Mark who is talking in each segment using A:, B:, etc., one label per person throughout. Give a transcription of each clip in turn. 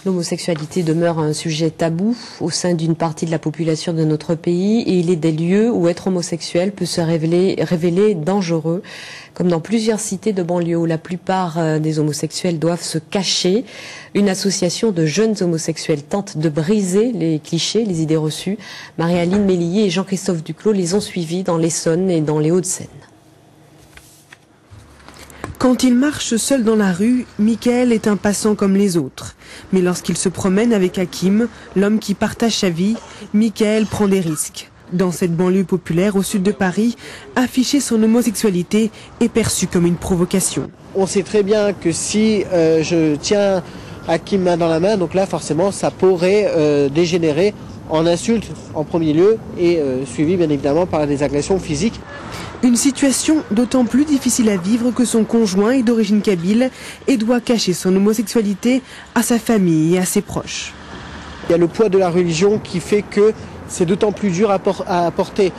A: L'homosexualité demeure un sujet tabou au sein d'une partie de la population de notre pays et il est des lieux où être homosexuel peut se révéler dangereux, comme dans plusieurs cités de banlieue où la plupart des homosexuels doivent se cacher. Une association de jeunes homosexuels tente de briser les clichés, les idées reçues. Marie-Aline Mélier et Jean-Christophe Duclos les ont suivis dans l'Essonne et dans les Hauts-de-Seine.
B: Quand il marche seul dans la rue, Michael est un passant comme les autres. Mais lorsqu'il se promène avec Hakim, l'homme qui partage sa vie, Michael prend des risques. Dans cette banlieue populaire au sud de Paris, afficher son homosexualité est perçu comme une provocation.
C: On sait très bien que si je tiens Hakim main dans la main, donc là forcément ça pourrait dégénérer en insulte en premier lieu et suivi bien évidemment par des agressions physiques.
B: Une situation d'autant plus difficile à vivre que son conjoint est d'origine kabyle et doit cacher son homosexualité à sa famille et à ses proches.
C: Il y a le poids de la religion qui fait que c'est d'autant plus dur à porter.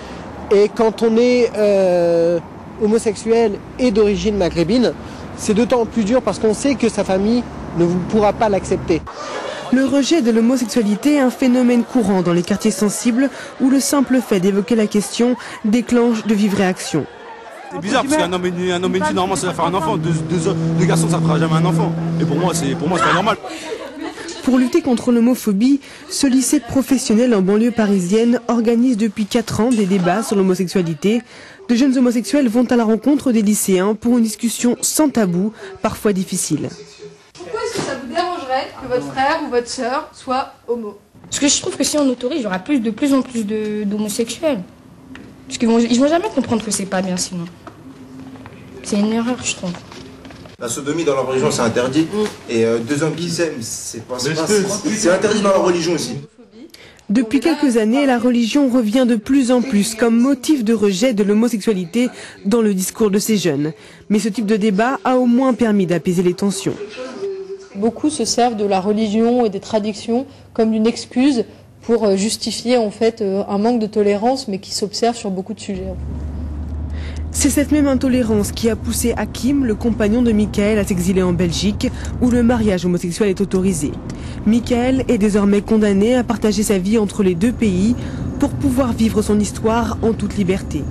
C: Et quand on est homosexuel et d'origine maghrébine, c'est d'autant plus dur parce qu'on sait que sa famille ne pourra pas l'accepter.
B: Le rejet de l'homosexualité est un phénomène courant dans les quartiers sensibles où le simple fait d'évoquer la question déclenche de vives réactions.
D: C'est bizarre parce qu'un homme et une fille, normalement, ça va faire un enfant. Deux garçons, ça ne fera jamais un enfant. Et pour moi, c'est pas normal.
B: Pour lutter contre l'homophobie, ce lycée professionnel en banlieue parisienne organise depuis 4 ans des débats sur l'homosexualité. De jeunes homosexuels vont à la rencontre des lycéens pour une discussion sans tabou, parfois difficile.
E: Pourquoi est-ce que ça vous dérangerait que votre frère ou votre sœur soit homo?
F: Parce que je trouve que si on autorise, il y aura de plus en plus d'homosexuels. Parce qu'ils vont jamais comprendre que c'est pas bien sinon. C'est une erreur, je trouve.
G: La sodomie dans leur religion c'est interdit. Et deux hommes qui s'aiment, c'est interdit dans leur religion aussi.
B: Depuis quelques années, la religion revient de plus en plus comme motif de rejet de l'homosexualité dans le discours de ces jeunes. Mais ce type de débat a au moins permis d'apaiser les tensions.
H: Beaucoup se servent de la religion et des traditions comme une excuse pour justifier en fait un manque de tolérance mais qui s'observe sur beaucoup de sujets.
B: C'est cette même intolérance qui a poussé Hakim, le compagnon de Michael, à s'exiler en Belgique, où le mariage homosexuel est autorisé. Michael est désormais condamné à partager sa vie entre les deux pays pour pouvoir vivre son histoire en toute liberté.